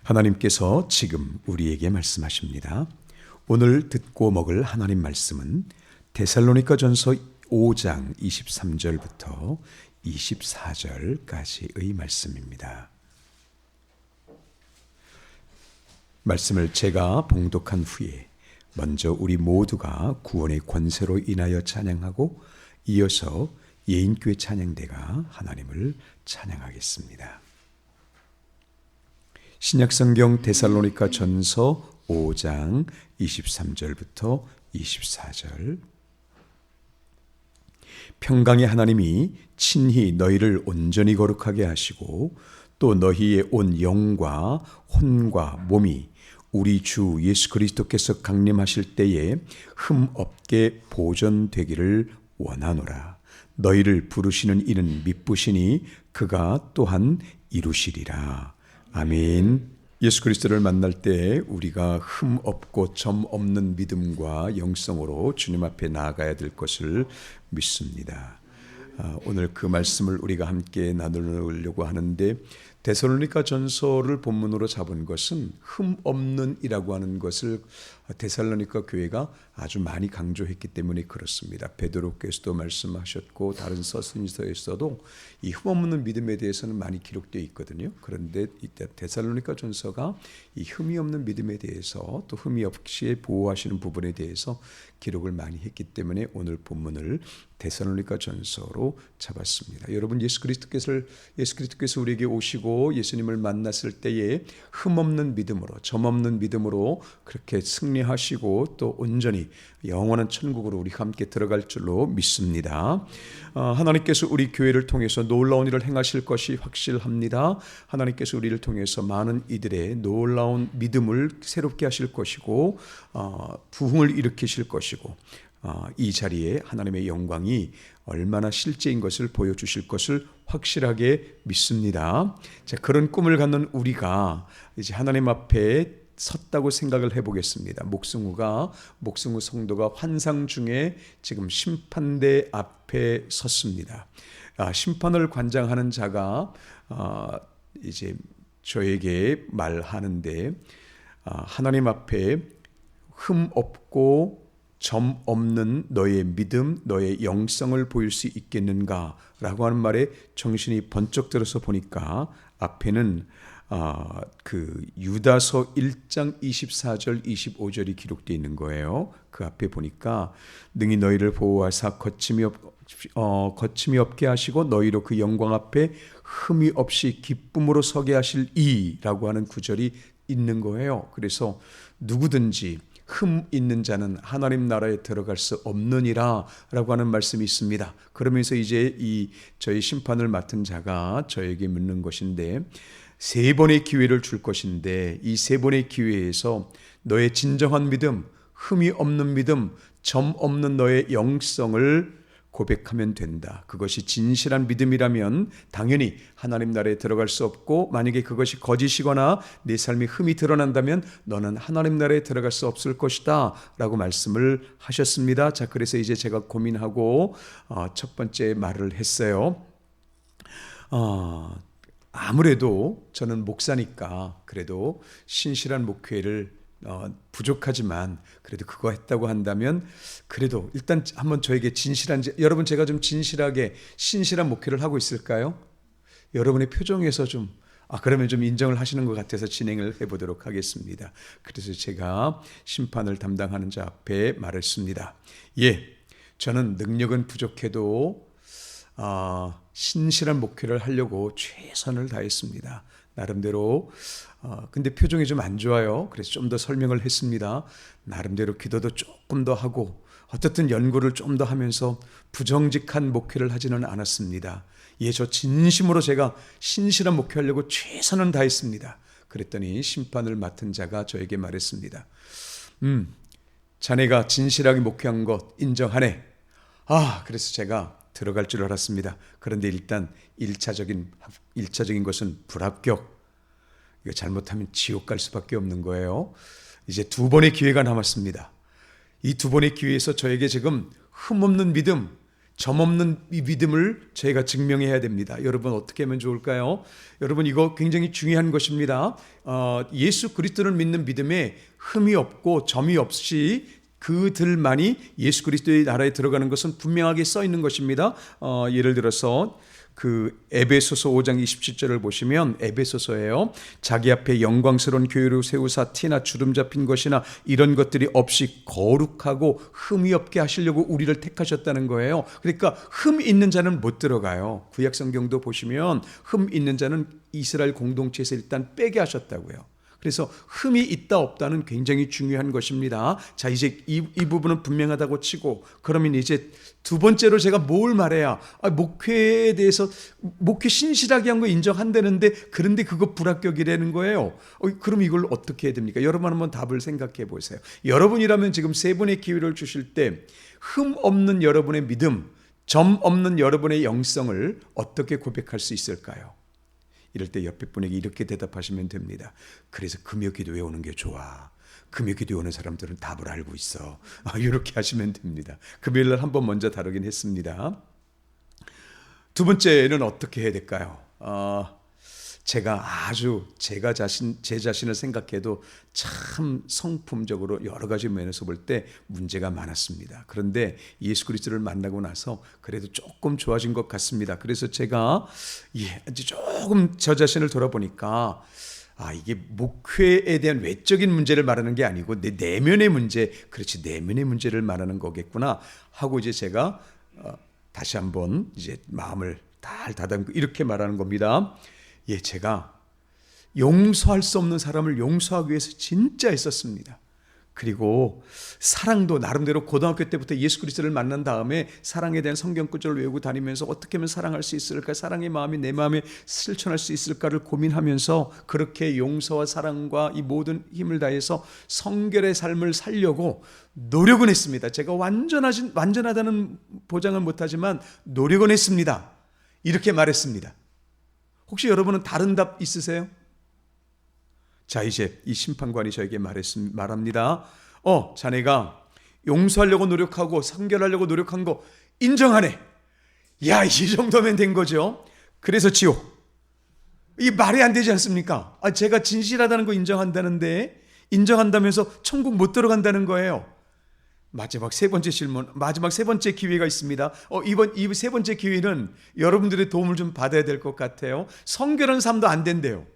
하나님께서 지금 우리에게 말씀하십니다. 오늘 듣고 먹을 하나님 말씀은 데살로니가전서 5장 23절부터 24절까지의 말씀입니다. 말씀을 제가 봉독한 후에 먼저 우리 모두가 구원의 권세로 인하여 찬양하고 이어서 예인교회 찬양대가 하나님을 찬양하겠습니다. 신약성경 데살로니가 전서 5장 23절부터 24절. 평강의 하나님이 친히 너희를 온전히 거룩하게 하시고 또 너희의 온 영과 혼과 몸이 우리 주 예수 그리스도께서 강림하실 때에 흠 없게 보존되기를 원하노라. 너희를 부르시는 이는 미쁘시니 그가 또한 이루시리라. 아멘. 예수 그리스도를 만날 때 우리가 흠 없고 점 없는 믿음과 영성으로 주님 앞에 나아가야 될 것을 믿습니다. 오늘 그 말씀을 우리가 함께 나누려고 하는데, 데살로니가 전서를 본문으로 잡은 것은 흠 없는 이라고 하는 것을 데살로니가 교회가 아주 많이 강조했기 때문에 그렇습니다. 베드로께서도 말씀하셨고 다른 서신서에서도 이 흠 없는 믿음에 대해서는 많이 기록되어 있거든요. 그런데 이때 데살로니가 전서가 이 흠이 없는 믿음에 대해서 또 흠이 없이 보호하시는 부분에 대해서 기록을 많이 했기 때문에 오늘 본문을 데살로니가 전서로 잡았습니다. 여러분, 예수 그리스도께서 우리에게 오시고 예수님을 만났을 때에 흠 없는 믿음으로, 점 없는 믿음으로 그렇게 승리하시고 또 온전히 영원한 천국으로 우리 함께 들어갈 줄로 믿습니다. 하나님께서 우리 교회를 통해서 놀라운 일을 행하실 것이 확실합니다. 하나님께서 우리를 통해서 많은 이들의 놀라운 믿음을 새롭게 하실 것이고 부흥을 일으키실 것이고 이 자리에 하나님의 영광이 얼마나 실제인 것을 보여주실 것을 확실하게 믿습니다. 자, 그런 꿈을 갖는 우리가 이제 하나님 앞에 섰다고 생각을 해보겠습니다. 목승우 성도가 환상 중에 지금 심판대 앞에 섰습니다. 심판을 관장하는 자가 이제 저에게 말하는데, 하나님 앞에 흠 없고 점 없는 너의 믿음, 너의 영성을 보일 수 있겠는가? 라고 하는 말에 정신이 번쩍 들어서 보니까 앞에는 그 유다서 1장 24절 25절이 기록되어 있는 거예요. 그 앞에 보니까 능히 너희를 보호하사 거침이 없게 하시고 너희로 그 영광 앞에 흠이 없이 기쁨으로 서게 하실 이라고 하는 구절이 있는 거예요. 그래서 누구든지 흠 있는 자는 하나님 나라에 들어갈 수 없느니라 라고 하는 말씀이 있습니다. 그러면서 이제 저희 심판을 맡은 자가 저에게 묻는 것인데, 3번의 기회를 줄 것인데 이 3번의 기회에서 너의 진정한 믿음, 흠이 없는 믿음, 점 없는 너의 영성을 고백하면 된다. 그것이 진실한 믿음이라면 당연히 하나님 나라에 들어갈 수 없고, 만약에 그것이 거짓이거나 내 삶에 흠이 드러난다면 너는 하나님 나라에 들어갈 수 없을 것이다 라고 말씀을 하셨습니다. 자, 그래서 이제 제가 고민하고 첫 번째 말을 했어요. 아무래도 저는 목사니까 그래도 신실한 목회를 부족하지만 그래도 그거 했다고 한다면 그래도 일단 한번 저에게 여러분, 제가 좀 진실하게 신실한 목회를 하고 있을까요? 여러분의 표정에서 그러면 좀 인정을 하시는 것 같아서 진행을 해보도록 하겠습니다. 그래서 제가 심판을 담당하는 자 앞에 말했습니다. 저는 능력은 부족해도 신실한 목회를 하려고 최선을 다했습니다. 나름대로. 근데 표정이 좀 안 좋아요. 그래서 좀 더 설명을 했습니다. 나름대로 기도도 조금 더 하고 어떻든 연구를 좀 더 하면서 부정직한 목회를 하지는 않았습니다. 저 진심으로 제가 신실한 목회하려고 최선을 다했습니다. 그랬더니 심판을 맡은 자가 저에게 말했습니다. 자네가 진실하게 목회한 것 인정하네. 그래서 제가 들어갈 줄 알았습니다. 그런데 일단 1차적인 것은 불합격. 이거 잘못하면 지옥 갈 수밖에 없는 거예요. 이제 2번의 기회가 남았습니다. 이 2번의 기회에서 저에게 지금 흠없는 믿음, 점없는 이 믿음을 저희가 증명해야 됩니다. 여러분 어떻게 하면 좋을까요? 여러분 이거 굉장히 중요한 것입니다. 예수 그리스도를 믿는 믿음에 흠이 없고 점이 없이 그들만이 예수 그리스도의 나라에 들어가는 것은 분명하게 써 있는 것입니다. 예를 들어서 그 에베소서 5장 27절을 보시면 에베소서예요. 자기 앞에 영광스러운 교회를 세우사 티나 주름 잡힌 것이나 이런 것들이 없이 거룩하고 흠이 없게 하시려고 우리를 택하셨다는 거예요. 그러니까 흠 있는 자는 못 들어가요. 구약 성경도 보시면 흠 있는 자는 이스라엘 공동체에서 일단 빼게 하셨다고요. 그래서 흠이 있다 없다는 굉장히 중요한 것입니다. 자, 이제 이 부분은 분명하다고 치고, 그러면 이제 두 번째로 제가 뭘 말해야 목회에 대해서 목회 신실하게 한 거 인정한다는데 그런데 그거 불합격이라는 거예요. 그럼 이걸 어떻게 해야 됩니까? 여러분 한번 답을 생각해 보세요. 여러분이라면 지금 세 번의 기회를 주실 때 흠 없는 여러분의 믿음, 점 없는 여러분의 영성을 어떻게 고백할 수 있을까요? 이럴 때 옆에 분에게 이렇게 대답하시면 됩니다. 그래서 금요 기도에 오는 게 좋아. 금요 기도에 오는 사람들은 답을 알고 있어. 이렇게 하시면 됩니다. 금요일 날 한번 먼저 다루긴 했습니다. 두 번째는 어떻게 해야 될까요? 제가 아주 제 자신을 생각해도 참 성품적으로 여러 가지 면에서 볼 때 문제가 많았습니다. 그런데 예수 그리스도를 만나고 나서 그래도 조금 좋아진 것 같습니다. 그래서 제가 이제 조금 저 자신을 돌아보니까 이게 목회에 대한 외적인 문제를 말하는 게 아니고 내 내면의 문제, 그렇지 내면의 문제를 말하는 거겠구나 하고 이제 제가 다시 한번 이제 마음을 달 다담고 이렇게 말하는 겁니다. 제가 용서할 수 없는 사람을 용서하기 위해서 진짜 애썼습니다. 그리고 사랑도 나름대로 고등학교 때부터 예수 그리스도를 만난 다음에 사랑에 대한 성경 구절을 외우고 다니면서 어떻게 하면 사랑할 수 있을까, 사랑의 마음이 내 마음에 실천할 수 있을까를 고민하면서 그렇게 용서와 사랑과 이 모든 힘을 다해서 성결의 삶을 살려고 노력은 했습니다. 제가 완전하다는 보장은 못하지만 노력은 했습니다. 이렇게 말했습니다. 혹시 여러분은 다른 답 있으세요? 자, 이제 이 심판관이 저에게 말합니다. 자네가 용서하려고 노력하고 성결하려고 노력한 거 인정하네. 야, 이 정도면 된 거죠. 그래서 지옥. 이 말이 안 되지 않습니까? 제가 진실하다는 거 인정한다는데 인정한다면서 천국 못 들어간다는 거예요. 마지막 세 번째 질문, 마지막 세 번째 기회가 있습니다. 이 세 번째 기회는 여러분들의 도움을 좀 받아야 될 것 같아요. 성결한 삶도 안 된대요.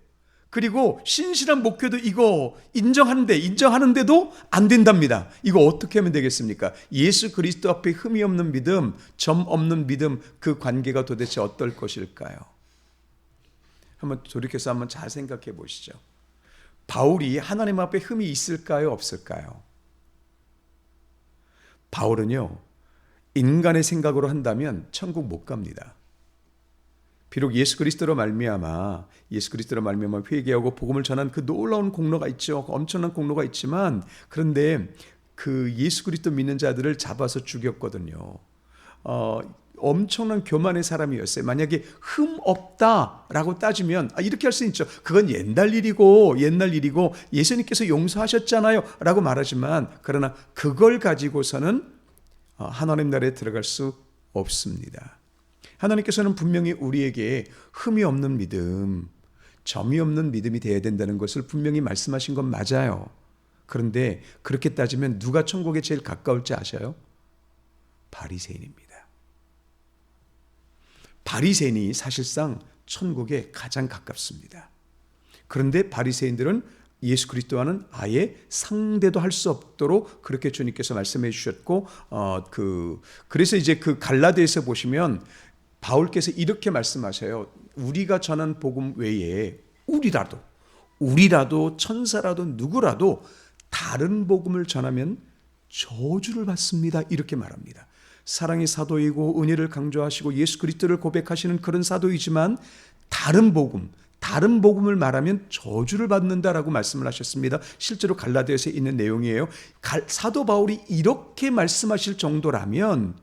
그리고 신실한 목회도 이거 인정하는데도 안 된답니다. 이거 어떻게 하면 되겠습니까? 예수 그리스도 앞에 흠이 없는 믿음, 점 없는 믿음, 그 관계가 도대체 어떨 것일까요? 한번 돌이켜서 한번 잘 생각해 보시죠. 바울이 하나님 앞에 흠이 있을까요? 없을까요? 바울은요, 인간의 생각으로 한다면 천국 못 갑니다. 비록 예수 그리스도로 말미암아 회개하고 복음을 전한 그 놀라운 공로가 있죠. 엄청난 공로가 있지만, 그런데 그 예수 그리스도 믿는 자들을 잡아서 죽였거든요. 엄청난 교만의 사람이었어요. 만약에 흠 없다라고 따지면 이렇게 할 수 있죠. 그건 옛날 일이고 예수님께서 용서하셨잖아요 라고 말하지만, 그러나 그걸 가지고서는 하나님 나라에 들어갈 수 없습니다. 하나님께서는 분명히 우리에게 흠이 없는 믿음, 점이 없는 믿음이 되어야 된다는 것을 분명히 말씀하신 건 맞아요. 그런데 그렇게 따지면 누가 천국에 제일 가까울지 아셔요? 바리새인입니다. 바리새인이 사실상 천국에 가장 가깝습니다. 그런데 바리새인들은 예수 그리스도와는 아예 상대도 할 수 없도록 그렇게 주님께서 말씀해 주셨고, 그래서 이제 그 갈라디아서 보시면 바울께서 이렇게 말씀하셔요. 우리가 전한 복음 외에 우리라도 천사라도 누구라도 다른 복음을 전하면 저주를 받습니다. 이렇게 말합니다. 사랑의 사도이고 은혜를 강조하시고 예수 그리스도를 고백하시는 그런 사도이지만 다른 복음을 말하면 저주를 받는다라고 말씀을 하셨습니다. 실제로 갈라디아서에 있는 내용이에요. 사도 바울이 이렇게 말씀하실 정도라면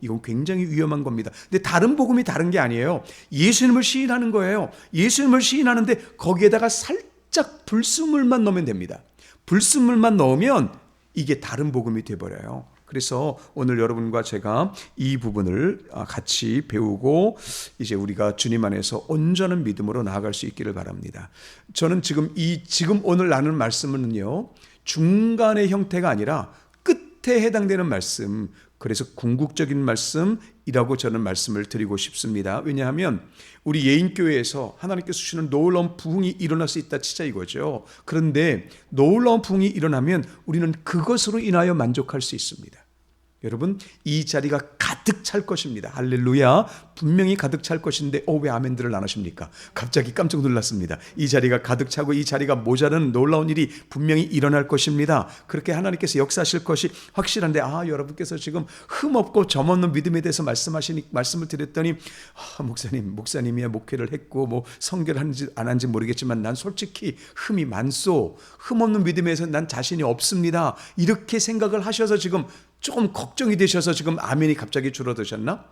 이건 굉장히 위험한 겁니다. 근데 다른 복음이 다른 게 아니에요. 예수님을 시인하는 거예요. 예수님을 시인하는데 거기에다가 살짝 불순물만 넣으면 됩니다. 불순물만 넣으면 이게 다른 복음이 돼버려요. 그래서 오늘 여러분과 제가 이 부분을 같이 배우고 이제 우리가 주님 안에서 온전한 믿음으로 나아갈 수 있기를 바랍니다. 저는 지금 오늘 나눈 말씀은요, 중간의 형태가 아니라 끝에 해당되는 말씀, 그래서 궁극적인 말씀이라고 저는 말씀을 드리고 싶습니다. 왜냐하면 우리 예인교회에서 하나님께서 주시는 놀라운 부흥이 일어날 수 있다 치자 이거죠. 그런데 놀라운 부흥이 일어나면 우리는 그것으로 인하여 만족할 수 있습니다. 여러분, 이 자리가 가득 찰 것입니다. 할렐루야. 분명히 가득 찰 것인데 왜 아멘들을 안 하십니까? 갑자기 깜짝 놀랐습니다. 이 자리가 가득 차고 이 자리가 모자라는 놀라운 일이 분명히 일어날 것입니다. 그렇게 하나님께서 역사하실 것이 확실한데 여러분께서 지금 흠없고 점없는 믿음에 대해서 말씀을 드렸더니 목사님이야 목회를 했고 뭐 성결을 하는지 안 하는지 모르겠지만 난 솔직히 흠이 많소. 흠없는 믿음에서 난 자신이 없습니다. 이렇게 생각을 하셔서 지금 조금 걱정이 되셔서 지금 아멘이 갑자기 줄어드셨나?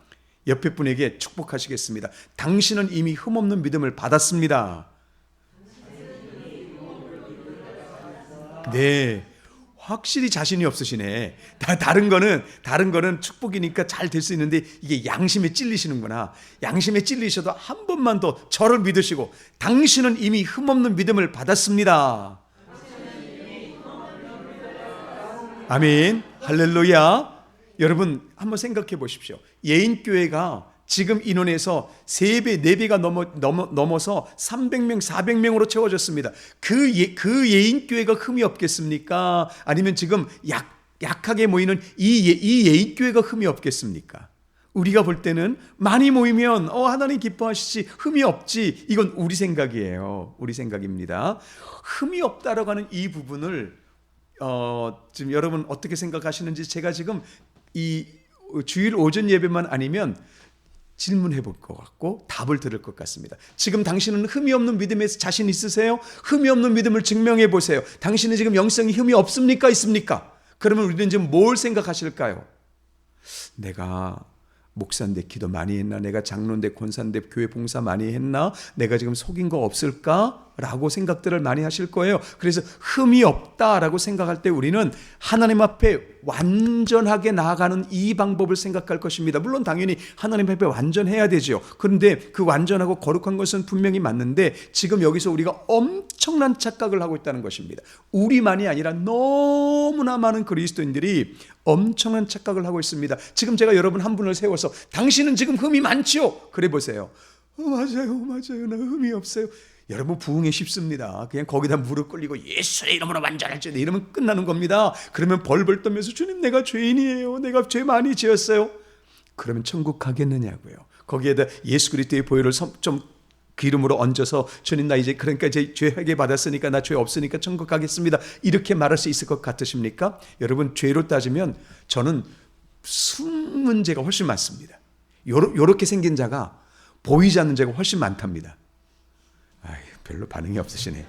옆에 분에게 축복하시겠습니다. 당신은 이미 흠없는 믿음을 받았습니다. 네, 확실히 자신이 없으시네. 다른 거는 축복이니까 잘 될 수 있는데 이게 양심에 찔리시는구나. 양심에 찔리셔도 한 번만 더 저를 믿으시고 당신은 이미 흠없는 믿음을 받았습니다. 아멘. 할렐루야. 여러분 한번 생각해 보십시오. 예인교회가 지금 인원에서 3배, 4배가 넘어서 300명, 400명으로 채워졌습니다. 그 예인교회가 흠이 없겠습니까? 아니면 지금 약하게 모이는 이 예인교회가 흠이 없겠습니까? 우리가 볼 때는 많이 모이면 하나님 기뻐하시지 흠이 없지. 이건 우리 생각이에요. 우리 생각입니다. 흠이 없다라고 하는 이 부분을 지금 여러분 어떻게 생각하시는지 제가 지금 이 주일 오전 예배만 아니면 질문해 볼 것 같고 답을 들을 것 같습니다. 지금 당신은 흠이 없는 믿음에 자신 있으세요? 흠이 없는 믿음을 증명해 보세요. 당신은 지금 영성이 흠이 없습니까? 있습니까? 그러면 우리는 지금 뭘 생각하실까요? 내가 목사인데 기도 많이 했나? 내가 장로인데 권사인데 교회 봉사 많이 했나? 내가 지금 속인 거 없을까? 라고 생각들을 많이 하실 거예요. 그래서 흠이 없다라고 생각할 때 우리는 하나님 앞에 완전하게 나아가는 이 방법을 생각할 것입니다. 물론 당연히 하나님 앞에 완전해야 되죠. 그런데 그 완전하고 거룩한 것은 분명히 맞는데 지금 여기서 우리가 엄청난 착각을 하고 있다는 것입니다. 우리만이 아니라 너무나 많은 그리스도인들이 엄청난 착각을 하고 있습니다. 지금 제가 여러분 한 분을 세워서 당신은 지금 흠이 많지요? 그래 보세요. 맞아요. 나 흠이 없어요. 여러분 부흥이 쉽습니다. 그냥 거기다 무릎 꿇리고 예수의 이름으로 완전할지 이러면 끝나는 겁니다. 그러면 벌벌 떨면서 주님 내가 죄인이에요. 내가 죄 많이 지었어요. 그러면 천국 가겠느냐고요. 거기에다 예수 그리스도의 보혈을 좀 기름으로 얹어서 주님 나 이제 그러니까 이제 죄 회개 받았으니까 나 죄 없으니까 천국 가겠습니다. 이렇게 말할 수 있을 것 같으십니까? 여러분 죄로 따지면 저는 숨은 죄가 훨씬 많습니다. 요렇게 생긴 자가 보이지 않는 죄가 훨씬 많답니다. 별로 반응이 없으시네.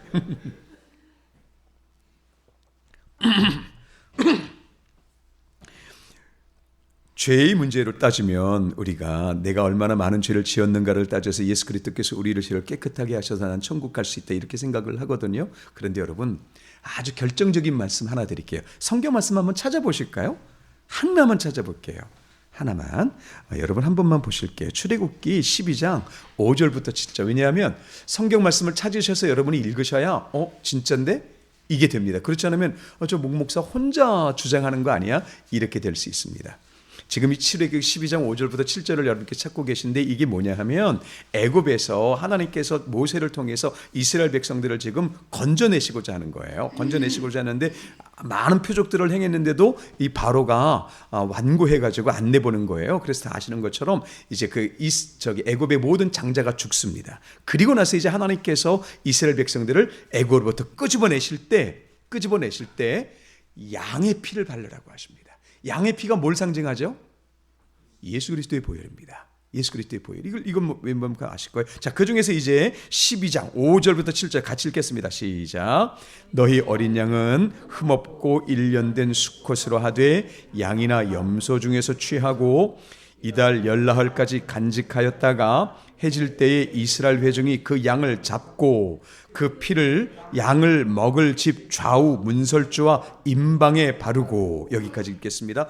죄의 문제로 따지면 우리가 내가 얼마나 많은 죄를 지었는가를 따져서 예수 그리스도께서 우리를 죄를 깨끗하게 하셔서 난 천국 갈 수 있다 이렇게 생각을 하거든요. 그런데 여러분 아주 결정적인 말씀 하나 드릴게요. 성경 말씀 한번 찾아보실까요? 하나만 찾아볼게요. 하나만. 여러분 한 번만 보실게요. 출애굽기 12장 5절부터 7절. 왜냐하면 성경 말씀을 찾으셔서 여러분이 읽으셔야 진짜인데? 이게 됩니다. 그렇지 않으면 저 목목사 혼자 주장하는 거 아니야? 이렇게 될 수 있습니다. 지금 이 출애굽기 12장 5절부터 7절을 여러분께 찾고 계신데 이게 뭐냐 하면 애굽에서 하나님께서 모세를 통해서 이스라엘 백성들을 지금 건져내시고자 하는 거예요. 건져내시고자 하는데 많은 표적들을 행했는데도 이 바로가 완고해가지고 안 내보는 거예요. 그래서 다 아시는 것처럼 이제 애굽의 모든 장자가 죽습니다. 그리고 나서 이제 하나님께서 이스라엘 백성들을 애굽으로부터 끄집어내실 때 양의 피를 바르라고 하십니다. 양의 피가 뭘 상징하죠? 예수 그리스도의 보혈입니다. 예수 그리스도의 보혈. 이건 뭡니까 아실 거예요. 자, 그 중에서 이제 12장 5절부터 7절 같이 읽겠습니다. 시작. 너희 어린 양은 흠없고 일련된 수컷으로 하되 양이나 염소 중에서 취하고 이달 열나흘까지 간직하였다가 해질 때에 이스라엘 회중이 그 양을 잡고 그 피를 양을 먹을 집 좌우 문설주와 임방에 바르고 여기까지 읽겠습니다.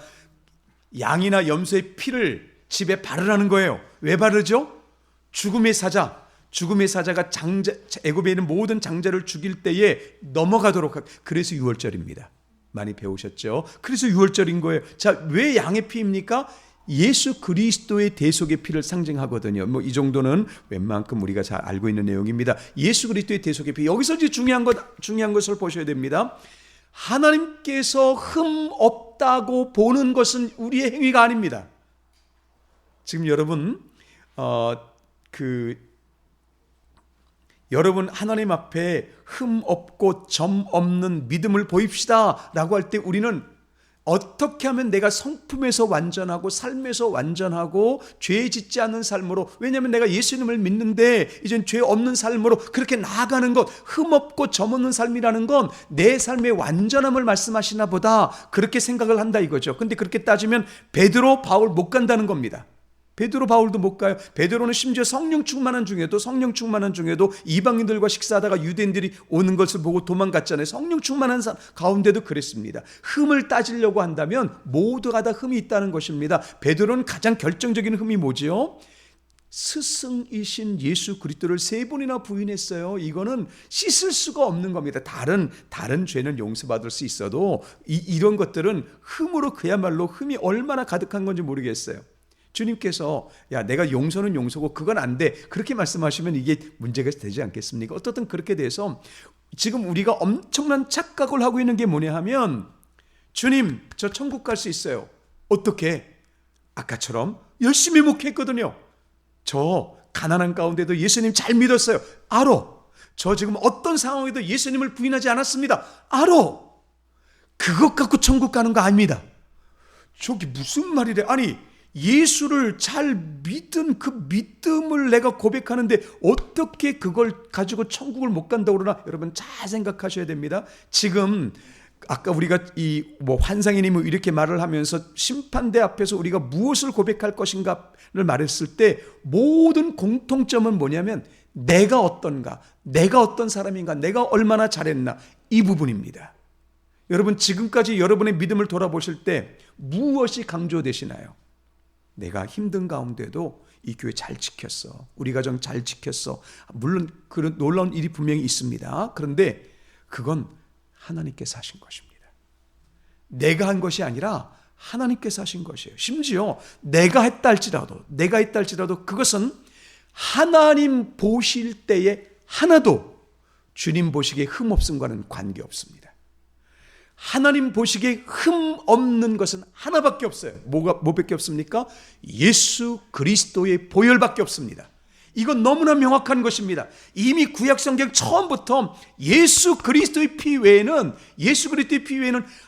양이나 염소의 피를 집에 바르라는 거예요. 왜 바르죠? 죽음의 사자가 애굽에 있는 모든 장자를 죽일 때에 넘어가도록 그래서 유월절입니다. 많이 배우셨죠? 그래서 유월절인 거예요. 자, 왜 양의 피입니까? 예수 그리스도의 대속의 피를 상징하거든요. 뭐 이 정도는 웬만큼 우리가 잘 알고 있는 내용입니다. 예수 그리스도의 대속의 피. 여기서 이제 중요한 것을 보셔야 됩니다. 하나님께서 흠 없다고 보는 것은 우리의 행위가 아닙니다. 지금 여러분 여러분 하나님 앞에 흠 없고 점 없는 믿음을 보입시다 라고 할 때 우리는 어떻게 하면 내가 성품에서 완전하고 삶에서 완전하고 죄 짓지 않는 삶으로, 왜냐하면 내가 예수님을 믿는데 이젠 죄 없는 삶으로 그렇게 나아가는 것, 흠 없고 점 없는 삶이라는 건 내 삶의 완전함을 말씀하시나 보다 그렇게 생각을 한다 이거죠. 근데 그렇게 따지면 베드로, 바울 못 간다는 겁니다. 베드로, 바울도 못 가요. 베드로는 심지어 성령 충만한 중에도 이방인들과 식사하다가 유대인들이 오는 것을 보고 도망갔잖아요. 성령 충만한 가운데도 그랬습니다. 흠을 따지려고 한다면 모두가 다 흠이 있다는 것입니다. 베드로는 가장 결정적인 흠이 뭐지요? 스승이신 예수 그리스도를 3번이나 부인했어요. 이거는 씻을 수가 없는 겁니다. 다른 죄는 용서받을 수 있어도 이런 것들은 흠으로, 그야말로 흠이 얼마나 가득한 건지 모르겠어요. 주님께서 야, 내가 용서는 용서고 그건 안 돼, 그렇게 말씀하시면 이게 문제가 되지 않겠습니까? 어떻든 그렇게 돼서 지금 우리가 엄청난 착각을 하고 있는 게 뭐냐 하면, 주님 저 천국 갈 수 있어요. 어떻게? 아까처럼 열심히 목회했거든요. 저 가난한 가운데도 예수님 잘 믿었어요. 알아. 저 지금 어떤 상황에도 예수님을 부인하지 않았습니다. 알아. 그것 갖고 천국 가는 거 아닙니다. 저게 무슨 말이래? 아니, 예수를 잘 믿은 그 믿음을 내가 고백하는데 어떻게 그걸 가지고 천국을 못 간다고 그러나? 여러분 잘 생각하셔야 됩니다. 지금 아까 우리가 환상이니 뭐 이렇게 말을 하면서 심판대 앞에서 우리가 무엇을 고백할 것인가를 말했을 때 모든 공통점은 뭐냐면 내가 어떤가, 내가 어떤 사람인가, 내가 얼마나 잘했나, 이 부분입니다. 여러분 지금까지 여러분의 믿음을 돌아보실 때 무엇이 강조되시나요? 내가 힘든 가운데도 이 교회 잘 지켰어, 우리 가정 잘 지켰어. 물론 그런 놀라운 일이 분명히 있습니다. 그런데 그건 하나님께서 하신 것입니다. 내가 한 것이 아니라 하나님께서 하신 것이에요. 심지어 내가 했다 할지라도 그것은 하나님 보실 때에 하나도 주님 보시기에 흠 없음과는 관계없습니다. 하나님 보시기에 흠 없는 것은 하나밖에 없어요. 뭐밖에 없습니까? 예수 그리스도의 보혈밖에 없습니다. 이건 너무나 명확한 것입니다. 이미 구약성경 처음부터 예수 그리스도의 피 외에는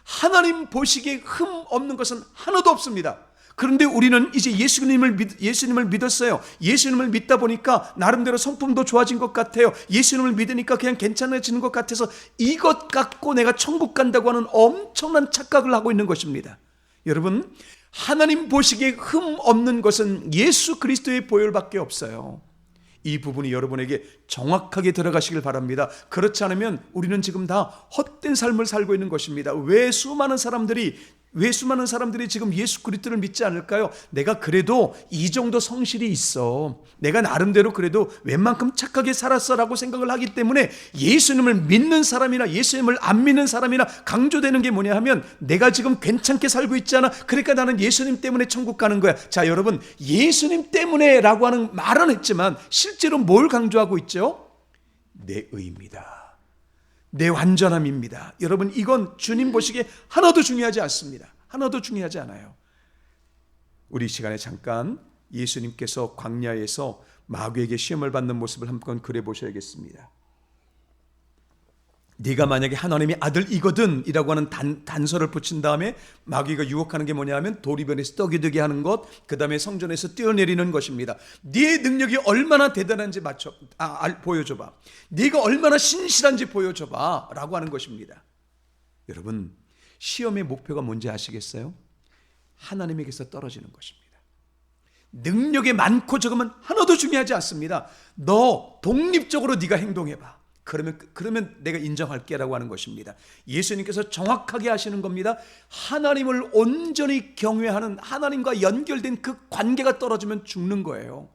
하나님 보시기에 흠 없는 것은 하나도 없습니다. 그런데 우리는 이제 예수님을 믿었어요. 예수님을 믿다 보니까 나름대로 성품도 좋아진 것 같아요. 예수님을 믿으니까 그냥 괜찮아지는 것 같아서 이것 갖고 내가 천국 간다고 하는 엄청난 착각을 하고 있는 것입니다. 여러분, 하나님 보시기에 흠 없는 것은 예수 그리스도의 보혈밖에 없어요. 이 부분이 여러분에게 정확하게 들어가시길 바랍니다. 그렇지 않으면 우리는 지금 다 헛된 삶을 살고 있는 것입니다. 왜 수많은 사람들이 지금 예수 그리스도를 믿지 않을까요? 내가 그래도 이 정도 성실이 있어, 내가 나름대로 그래도 웬만큼 착하게 살았어라고 생각을 하기 때문에 예수님을 믿는 사람이나 예수님을 안 믿는 사람이나 강조되는 게 뭐냐 하면 내가 지금 괜찮게 살고 있잖아, 그러니까 나는 예수님 때문에 천국 가는 거야. 자, 여러분, 예수님 때문에 라고 하는 말은 했지만 실제로 뭘 강조하고 있죠? 내 의입니다. 내 완전함입니다. 여러분, 이건 주님 보시기에 하나도 중요하지 않습니다. 하나도 중요하지 않아요. 우리 시간에 잠깐 예수님께서 광야에서 마귀에게 시험을 받는 모습을 한번 그려보셔야겠습니다. 네가 만약에 하나님의 아들이거든 이라고 하는 단서를 붙인 다음에 마귀가 유혹하는 게 뭐냐 하면 도리변에서 떡이 되게 하는 것, 그 다음에 성전에서 뛰어내리는 것입니다. 네 능력이 얼마나 대단한지 보여줘봐, 네가 얼마나 신실한지 보여줘봐 라고 하는 것입니다. 여러분, 시험의 목표가 뭔지 아시겠어요? 하나님에게서 떨어지는 것입니다. 능력이 많고 적으면 하나도 중요하지 않습니다. 너 독립적으로 네가 행동해봐. 그러면 내가 인정할게라고 하는 것입니다. 예수님께서 정확하게 하시는 겁니다. 하나님을 온전히 경외하는, 하나님과 연결된 그 관계가 떨어지면 죽는 거예요.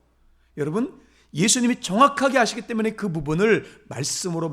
여러분, 예수님이 정확하게 하시기 때문에 그 부분을 말씀으로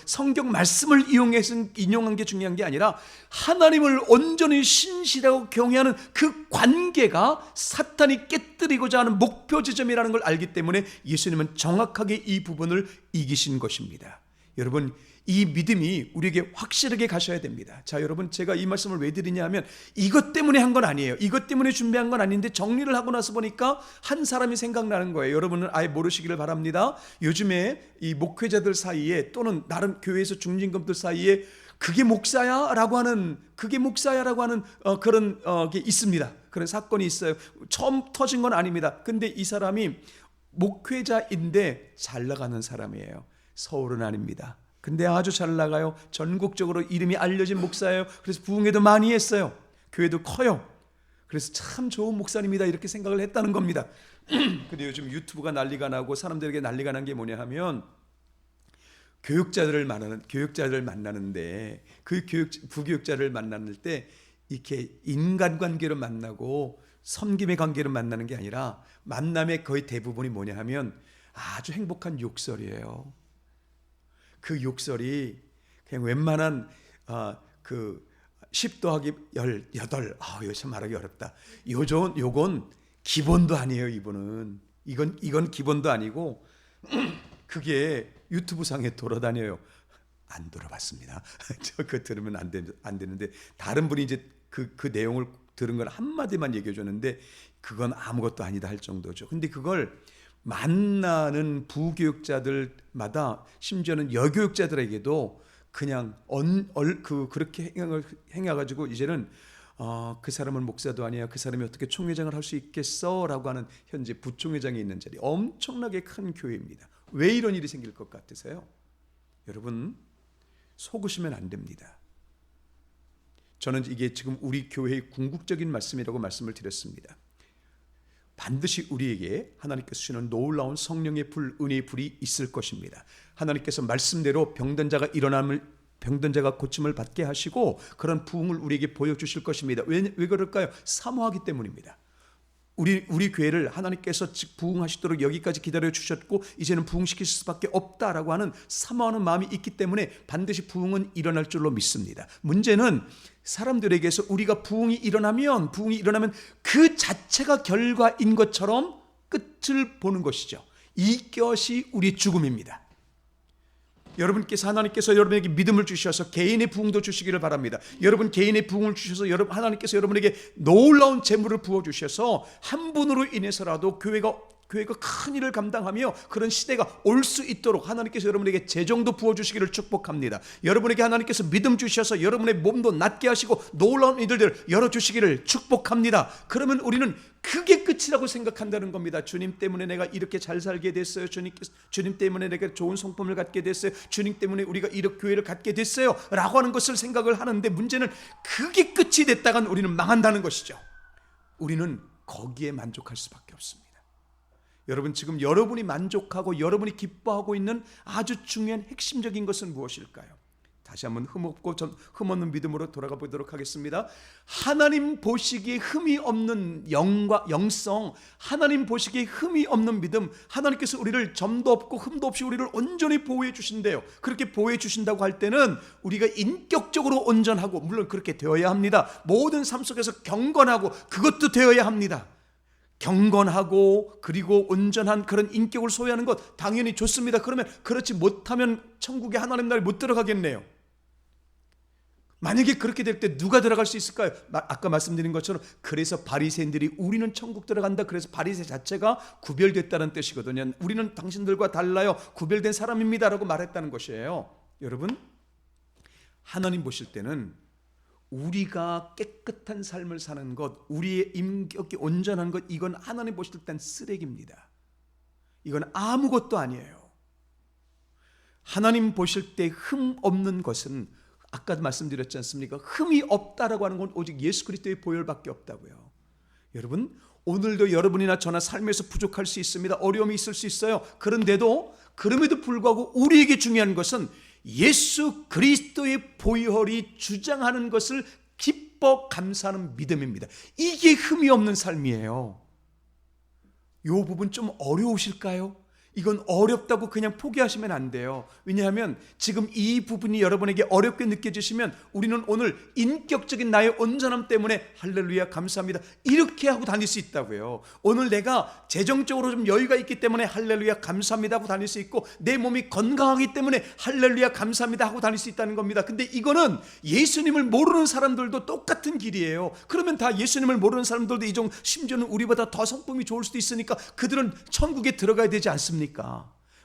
성경 말씀을 이용해서 인용한 게 중요한 게 아니라 하나님을 온전히 신실하고 경외하는 그 관계가 사탄이 깨뜨리고자 하는 목표 지점이라는 걸 알기 때문에 예수님은 정확하게 이 부분을 이기신 것입니다. 여러분, 이 믿음이 우리에게 확실하게 가셔야 됩니다. 자, 여러분, 제가 이 말씀을 왜 드리냐 하면 이것 때문에 한 건 아니에요. 이것 때문에 준비한 건 아닌데 정리를 하고 나서 보니까 한 사람이 생각나는 거예요. 여러분은 아예 모르시기를 바랍니다. 요즘에 이 목회자들 사이에 또는 나름 교회에서 중진급들 사이에 그게 목사야? 라고 하는 그런 게 있습니다. 그런 사건이 있어요. 처음 터진 건 아닙니다. 근데 이 사람이 목회자인데 잘 나가는 사람이에요. 서울은 아닙니다. 근데 아주 잘 나가요. 전국적으로 이름이 알려진 목사예요. 그래서 부흥회도 많이 했어요. 교회도 커요. 그래서 참 좋은 목사님이다 이렇게 생각을 했다는 겁니다. 근데 요즘 유튜브가 난리가 나고 사람들에게 난리가 난 게 뭐냐 하면 교육자들을 만나는데 그 부교육자를 만날 때 이렇게 인간관계로 만나고 섬김의 관계로 만나는 게 아니라 만남의 거의 대부분이 뭐냐 하면 아주 행복한 욕설이에요. 그 욕설이 그냥 웬만한 그 10 더하기 18 이거 참 말하기 어렵다. 요건 기본도 아니에요. 이건 기본도 아니고 그게 유튜브 상에 돌아다녀요. 안 들어봤습니다. 저 그거 들으면 안 되는데 다른 분이 이제 그 내용을 들은 걸 한마디만 얘기해 줬는데 그건 아무것도 아니다 할 정도죠. 근데 그걸 만나는 부교육자들마다 심지어는 여교육자들에게도 그냥 그렇게 행해가지고 이제는 그 사람은 목사도 아니야. 그 사람이 어떻게 총회장을 할 수 있겠어? 라고 하는 현재 부총회장이 있는 자리, 엄청나게 큰 교회입니다. 왜 이런 일이 생길 것 같으세요? 여러분, 속으시면 안 됩니다. 저는 이게 지금 우리 교회의 궁극적인 말씀이라고 말씀을 드렸습니다. 반드시 우리에게 하나님께서 주시는 놀라운 성령의 불, 은혜의 불이 있을 것입니다. 하나님께서 말씀대로 병든 자가 고침을 받게 하시고 그런 부흥을 우리에게 보여주실 것입니다. 왜 그럴까요? 사모하기 때문입니다. 우리 교회를 하나님께서 부흥하시도록 여기까지 기다려 주셨고 이제는 부흥시킬 수밖에 없다라고 하는 사모하는 마음이 있기 때문에 반드시 부흥은 일어날 줄로 믿습니다. 문제는 사람들에게서 우리가 부흥이 일어나면 그 자체가 결과인 것처럼 끝을 보는 것이죠. 이것이 우리 죽음입니다. 하나님께서 여러분에게 믿음을 주셔서 개인의 부흥도 주시기를 바랍니다. 여러분 개인의 부흥을 주셔서 하나님께서 여러분에게 놀라운 재물을 부어주셔서 한 분으로 인해서라도 교회가 큰 일을 감당하며 그런 시대가 올 수 있도록 하나님께서 여러분에게 재정도 부어주시기를 축복합니다. 여러분에게 하나님께서 믿음 주셔서 여러분의 몸도 낫게 하시고 놀라운 일들을 열어주시기를 축복합니다. 그러면 우리는 그게 끝이라고 생각한다는 겁니다. 주님 때문에 내가 이렇게 잘 살게 됐어요. 주님 때문에 내가 좋은 성품을 갖게 됐어요. 주님 때문에 우리가 이렇게 교회를 갖게 됐어요. 라고 하는 것을 생각을 하는데 문제는 그게 끝이 됐다간 우리는 망한다는 것이죠. 우리는 거기에 만족할 수밖에 없습니다. 여러분 지금 여러분이 만족하고 여러분이 기뻐하고 있는 아주 중요한 핵심적인 것은 무엇일까요? 다시 한번 흠없는 믿음으로 돌아가 보도록 하겠습니다. 하나님 보시기에 흠이 없는 영성, 하나님 보시기에 흠이 없는 믿음, 하나님께서 우리를 점도 없고 흠도 없이 우리를 온전히 보호해 주신대요. 그렇게 보호해 주신다고 할 때는 우리가 인격적으로 온전하고, 물론 그렇게 되어야 합니다. 모든 삶 속에서 경건하고 그것도 되어야 합니다. 경건하고 그리고 온전한 그런 인격을 소유하는 것 당연히 좋습니다. 그러면 그렇지 못하면 천국에 하나님 나라에 못 들어가겠네요. 만약에 그렇게 될 때 누가 들어갈 수 있을까요? 아까 말씀드린 것처럼 그래서 바리새인들이 우리는 천국 들어간다. 그래서 바리새 자체가 구별됐다는 뜻이거든요. 우리는 당신들과 달라요. 구별된 사람입니다라고 말했다는 것이에요. 여러분, 하나님 보실 때는 우리가 깨끗한 삶을 사는 것, 우리의 인격이 온전한 것, 이건 하나님 보실 땐 쓰레기입니다. 이건 아무것도 아니에요. 하나님 보실 때 흠 없는 것은 아까도 말씀드렸지 않습니까? 흠이 없다라고 하는 건 오직 예수 그리스도의 보혈밖에 없다고요. 여러분, 오늘도 여러분이나 저나 삶에서 부족할 수 있습니다. 어려움이 있을 수 있어요. 그런데도 그럼에도 불구하고 우리에게 중요한 것은 예수 그리스도의 보혈이 주장하는 것을 기뻐 감사하는 믿음입니다. 이게 흠이 없는 삶이에요. 이 부분 좀 어려우실까요? 이건 어렵다고 그냥 포기하시면 안 돼요. 왜냐하면 지금 이 부분이 여러분에게 어렵게 느껴지시면 우리는 오늘 인격적인 나의 온전함 때문에 할렐루야 감사합니다 이렇게 하고 다닐 수 있다고요. 오늘 내가 재정적으로 좀 여유가 있기 때문에 할렐루야 감사합니다 하고 다닐 수 있고, 내 몸이 건강하기 때문에 할렐루야 감사합니다 하고 다닐 수 있다는 겁니다. 근데 이거는 예수님을 모르는 사람들도 똑같은 길이에요. 그러면 다 예수님을 모르는 사람들도 심지어는 우리보다 더 성품이 좋을 수도 있으니까 그들은 천국에 들어가야 되지 않습니까?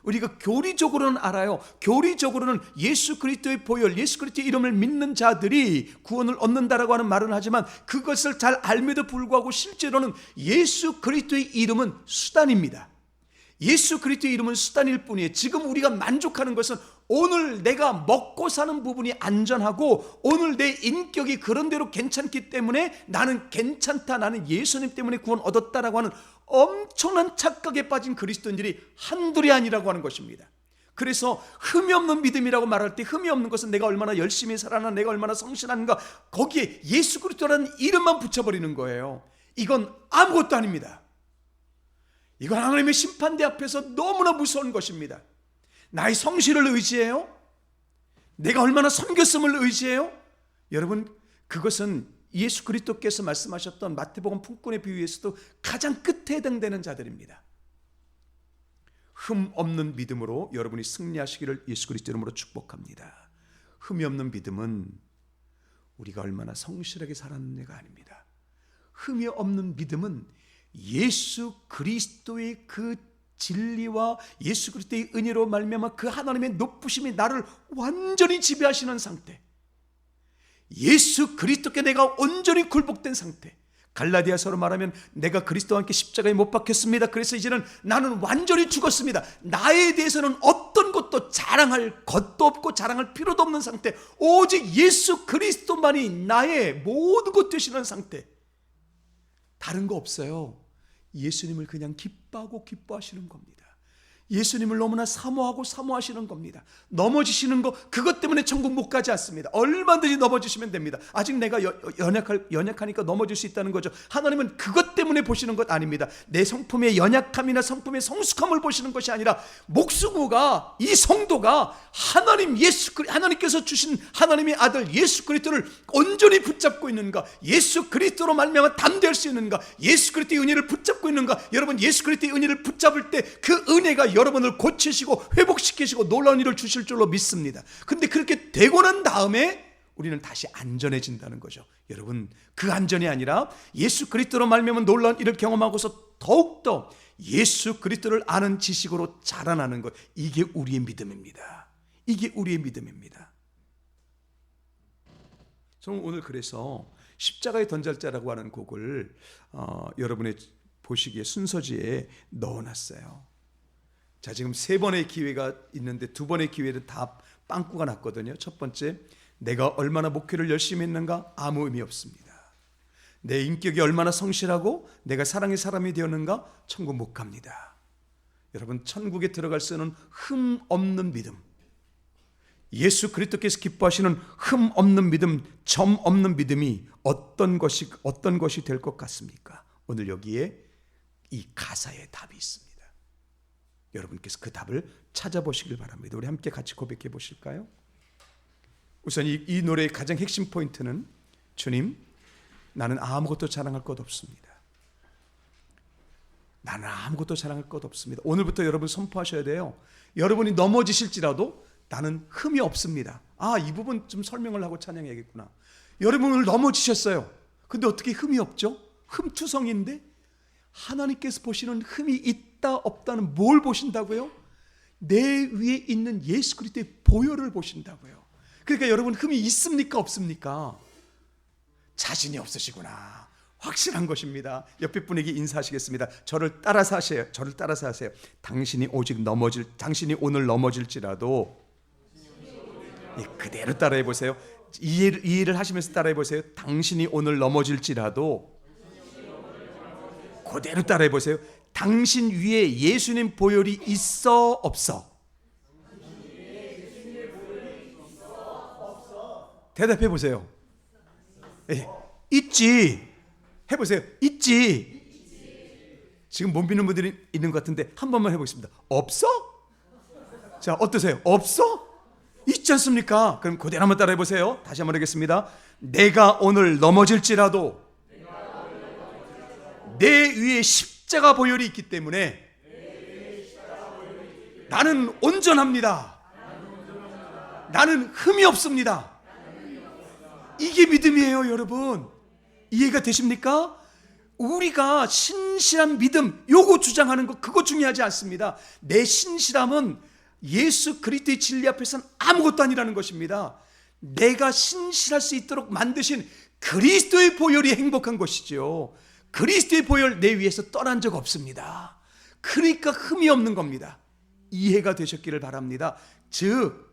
우리가 교리적으로는 알아요. 교리적으로는 예수 그리스도의 보혈, 예수 그리스도의 이름을 믿는 자들이 구원을 얻는다라고 하는 말은 하지만 그것을 잘 알면도 불구하고 실제로는 예수 그리스도의 이름은 수단입니다. 예수 그리스도의 이름은 수단일 뿐이에요. 지금 우리가 만족하는 것은 오늘 내가 먹고 사는 부분이 안전하고 오늘 내 인격이 그런대로 괜찮기 때문에 나는 괜찮다, 나는 예수님 때문에 구원 얻었다라고 하는 엄청난 착각에 빠진 그리스도인들이 한둘이 아니라고 하는 것입니다. 그래서 흠이 없는 믿음이라고 말할 때 흠이 없는 것은 내가 얼마나 열심히 살아나, 내가 얼마나 성실한가, 거기에 예수 그리스도라는 이름만 붙여버리는 거예요. 이건 아무것도 아닙니다. 이건 하나님의 심판대 앞에서 너무나 무서운 것입니다. 나의 성실을 의지해요? 내가 얼마나 섬겼음을 의지해요? 여러분, 그것은 예수 그리스도께서 말씀하셨던 마태복음 품꾼의 비유에서도 가장 끝에 해당되는 자들입니다. 흠 없는 믿음으로 여러분이 승리하시기를 예수 그리스도 이름으로 축복합니다. 흠이 없는 믿음은 우리가 얼마나 성실하게 살았느냐가 아닙니다. 흠이 없는 믿음은 예수 그리스도의 그 진리와 예수 그리스도의 은혜로 말미암아 그 하나님의 높으심이 나를 완전히 지배하시는 상태, 예수 그리스도께 내가 온전히 굴복된 상태. 갈라디아서로 말하면 내가 그리스도와 함께 십자가에 못 박혔습니다. 그래서 이제는 나는 완전히 죽었습니다. 나에 대해서는 어떤 것도 자랑할 것도 없고 자랑할 필요도 없는 상태, 오직 예수 그리스도만이 나의 모든 것 되시는 상태. 다른 거 없어요. 예수님을 그냥 기뻐하고 기뻐하시는 겁니다. 예수님을 너무나 사모하시는 겁니다. 넘어지시는 거, 그것 때문에 천국 못 가지 않습니다. 얼마든지 넘어지시면 됩니다. 아직 내가 연약하니까 넘어질 수 있다는 거죠. 하나님은 그것 때문에 보시는 것 아닙니다. 내 성품의 연약함이나 성품의 성숙함을 보시는 것이 아니라 목수구가, 이 성도가 하나님께서 주신 하나님의 아들 예수 그리스도를 온전히 붙잡고 있는가, 예수 그리스도로 말미암아 담대할 수 있는가, 예수 그리스도의 은혜를 붙잡고 있는가. 여러분, 예수 그리스도의 은혜를 붙잡을 때 그 은혜가 여러분을 고치시고 회복시키시고 놀라운 일을 주실 줄로 믿습니다. 그런데 그렇게 되고 난 다음에 우리는 다시 안전해진다는 거죠. 여러분, 그 안전이 아니라 예수 그리스도로 말미암아 놀라운 일을 경험하고서 더욱더 예수 그리스도를 아는 지식으로 자라나는 것, 이게 우리의 믿음입니다. 이게 우리의 믿음입니다. 저는 오늘 그래서 십자가의 던절자라고 하는 곡을 여러분의 보시기에 순서지에 넣어놨어요. 자, 지금 3번의 기회가 있는데 2번의 기회는 다 빵꾸가 났거든요. 첫 번째, 내가 얼마나 목회를 열심히 했는가? 아무 의미 없습니다. 내 인격이 얼마나 성실하고 내가 사랑의 사람이 되었는가? 천국 못 갑니다. 여러분, 천국에 들어갈 수 있는 흠 없는 믿음, 예수 그리스도께서 기뻐하시는 흠 없는 믿음, 점 없는 믿음이 어떤 것이 될 것 같습니까? 오늘 여기에 이 가사에 답이 있습니다. 여러분께서 그 답을 찾아보시길 바랍니다. 우리 함께 같이 고백해 보실까요? 우선 이 노래의 가장 핵심 포인트는, 주님, 나는 아무것도 자랑할 것 없습니다. 나는 아무것도 자랑할 것 없습니다. 오늘부터 여러분 선포하셔야 돼요. 여러분이 넘어지실지라도 나는 흠이 없습니다. 이 부분 좀 설명을 하고 찬양해야겠구나. 여러분 오늘 넘어지셨어요. 근데 어떻게 흠이 없죠? 흠투성인데 하나님께서 보시는 흠이 있다 없다는 뭘 보신다고요? 내 위에 있는 예수 그리스도의 보혈을 보신다고요. 그러니까 여러분, 흠이 있습니까 없습니까? 자신이 없으시구나, 확실한 것입니다. 옆에 분에게 인사하시겠습니다. 저를 따라서 하세요. 당신이 오늘 넘어질지라도 그대로 따라해 보세요. 이해를 하시면서 따라해 보세요. 당신이 오늘 넘어질지라도 그대로 따라해 보세요. 당신 위에 예수님 보혈이 있어 없어? 대답해 보세요. 예, 있지. 해보세요. 있지. 지금 못 믿는 분들이 있는 것 같은데 한 번만 해보겠습니다. 없어? 자, 어떠세요? 없어? 있지 않습니까? 그럼 그대로 한번 따라해 보세요. 다시 한번 하겠습니다. 내가 오늘 넘어질지라도 내 위에 십자가 보혈이 있기 때문에 나는 온전합니다. 나는 흠이 없습니다. 이게 믿음이에요, 여러분. 이해가 되십니까? 우리가 신실한 믿음, 요거 주장하는 거, 그거 중요하지 않습니다. 내 신실함은 예수 그리스도의 진리 앞에서는 아무것도 아니라는 것입니다. 내가 신실할 수 있도록 만드신 그리스도의 보혈이 행복한 것이죠. 그리스도의 보혈 내 위에서 떠난 적 없습니다. 그러니까 흠이 없는 겁니다. 이해가 되셨기를 바랍니다. 즉,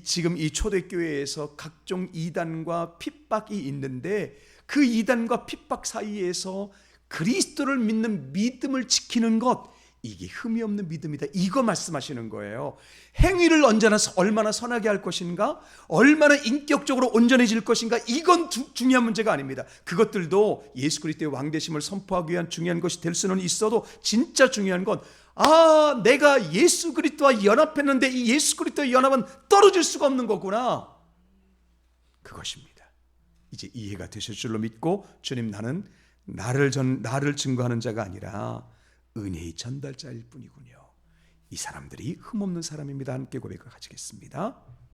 지금 이 초대교회에서 각종 이단과 핍박이 있는데 그 이단과 핍박 사이에서 그리스도를 믿는 믿음을 지키는 것, 이게 흠이 없는 믿음이다. 이거 말씀하시는 거예요. 행위를 언제나 얼마나 선하게 할 것인가, 얼마나 인격적으로 온전해질 것인가, 이건 중요한 문제가 아닙니다. 그것들도 예수 그리스도의 왕되심을 선포하기 위한 중요한 것이 될 수는 있어도 진짜 중요한 건 내가 예수 그리스도와 연합했는데 이 예수 그리스도의 연합은 떨어질 수가 없는 거구나. 그것입니다. 이제 이해가 되실 줄로 믿고, 주님, 나는 나를 증거하는 자가 아니라 은혜의 전달자일 뿐이군요. 이 사람들이 흠없는 사람입니다. 함께 고백을 가지겠습니다.